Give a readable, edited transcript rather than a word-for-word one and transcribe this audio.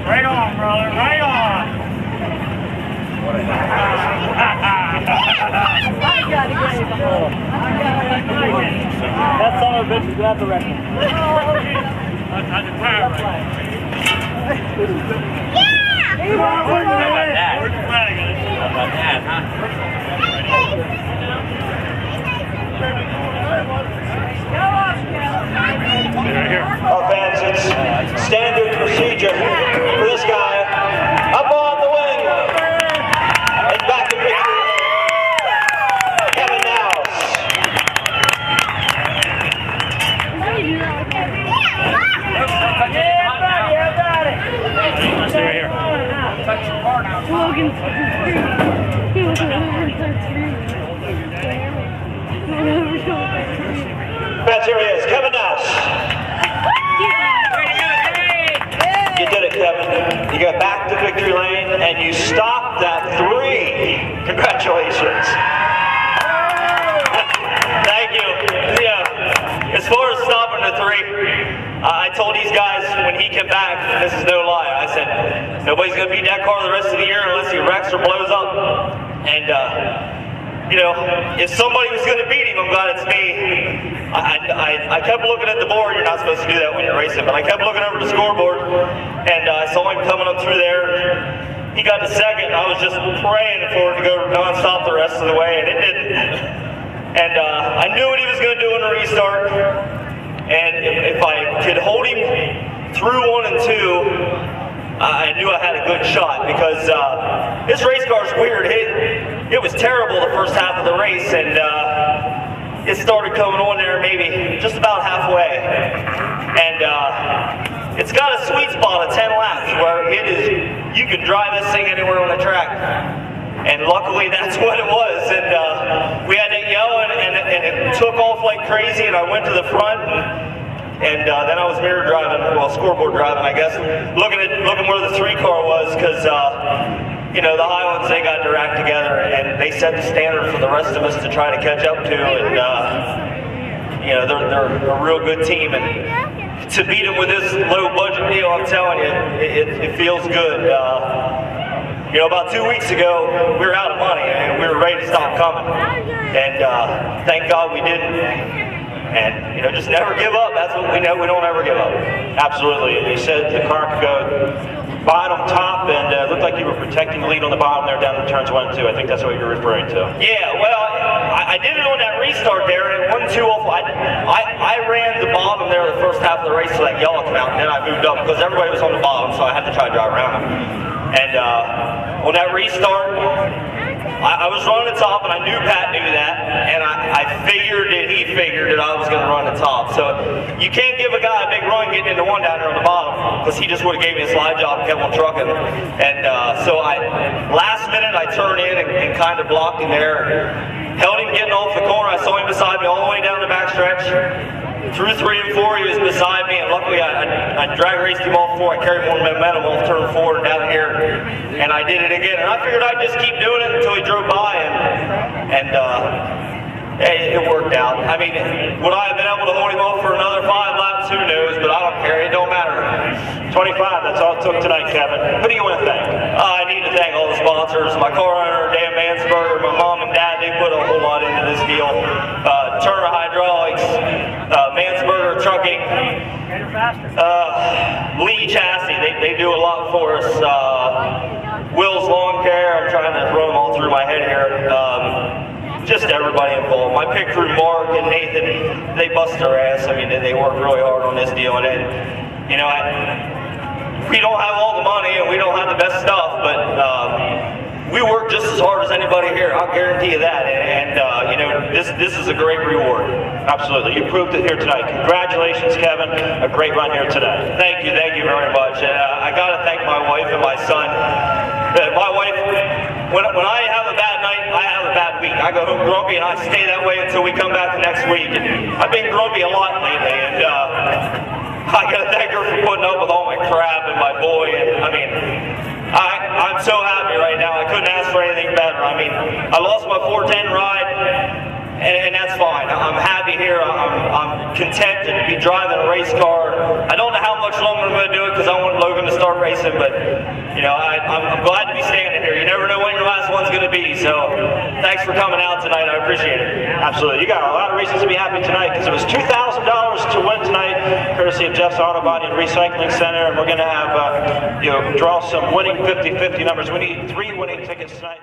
Right on, brother, right on. I gotta get it. That son of a bitch is gonna have to wreck him. On the tire right. Yeah! How about that? How about that, huh? Fans, it's standard procedure for this guy up on the wing and back to victory. Kevin Nouse. Yeah, got it. Stay right here. Touch your car now. Logan's he was Fans, here he is, Kevin Nouse. You did it, Kevin. You got back to victory lane and you stopped that 3. Congratulations. Thank you. Yeah. As far as stopping the 3, I told these guys when he came back, this is no lie, I said, nobody's going to beat that car the rest of the year unless he wrecks or blows up. And, you know, if somebody was going to beat him, I'm glad it's me. I kept looking at the board. You're not supposed to do that when you're racing, but I kept looking over the scoreboard, and I saw him coming up through there. He got to second. I was just praying for it to go non-stop the rest of the way, and it didn't. And I knew what he was going to do in the restart, and if I could hold him through 1 and 2, I knew I had a good shot, because this race car is weird. It was terrible the first half of the race, and it started coming on there maybe just about halfway. And it's got a sweet spot of 10 laps where it is, you can drive this thing anywhere on the track. And luckily that's what it was. And we had it yelling, and it took off like crazy, and I went to the front, and then I was mirror driving, well, scoreboard driving, I guess, looking where the 3 car was, because you know, the Highlands, they got their act together, and they set the standard for the rest of us to try to catch up to, and you know, they're a real good team, and to beat them with this low budget deal, I'm telling you, it feels good. You know, about 2 weeks ago, we were out of money, and we were ready to stop coming, and thank God we didn't. And, you know, just never give up. That's what we know. We don't ever give up. Absolutely. And you said the car could go bottom, top, and it looked like you were protecting the lead on the bottom there down to turns 1 and 2. I think that's what you're referring to. Yeah, well, I did it on that restart there, and it wasn't too awful. I ran the bottom there the first half of the race so that yellow came out, and then I moved up because everybody was on the bottom, so I had to try to drive around them. And on that restart, I was running the top, and I knew Pat knew that, and I figured that he figured that I was going to run the top. So you can't give a guy a big run getting into 1 down there on the bottom, because he just would have gave me a slide job and kept on trucking. And so last minute I turned in and kind of blocked him there, held him getting off the corner. I saw him beside me all the way down the backstretch. Through 3 and 4, he was beside me, and luckily I drag raced him off 4. I carried more momentum off turn 4 and down here, and I did it again. And I figured I'd just keep doing it until he drove by, and it worked out. I mean, would I have been able to hold him off for another 5 laps? Who knows? But I don't care. It don't matter. 25, that's all it took tonight, Kevin. Who do you want to thank? I need to thank all the sponsors. My car owner, Dan Mansberger, my mom and dad, they put a whole lot into this deal. Turner Hydraulics, Mansberger Trucking, Lee Chassis, they do a lot for us. Will's Lawn Care, I'm trying to run them all through my head here. Just everybody involved. My pit crew, Mark and Nathan, they bust their ass. I mean, they work really hard on this deal. And then, you know, we don't have all the money and we don't have the best stuff, but we work just as hard as anybody here. I'll guarantee you that. And you know, this is a great reward. Absolutely. You proved it here tonight. Congratulations, Kevin. A great run here today. Thank you very much. And I got to thank my wife and my son. My wife, when I have a bad night, I have a bad week. I go home grumpy and I stay that way until we come back the next week. And I've been grumpy a lot lately, and I got to thank her for putting up with all my crap and my boy. And I mean, I'm so happy here. I'm content to be driving a race car. I don't know how much longer I'm going to do it because I want Logan to start racing, but you know, I'm glad to be standing here. You never know when your last one's going to be, so thanks for coming out tonight. I appreciate it. Absolutely. You got a lot of reasons to be happy tonight because it was $2,000 to win tonight, courtesy of Jeff's Auto Body and Recycling Center, and we're going to have draw some winning 50-50 numbers. We need 3 winning tickets tonight.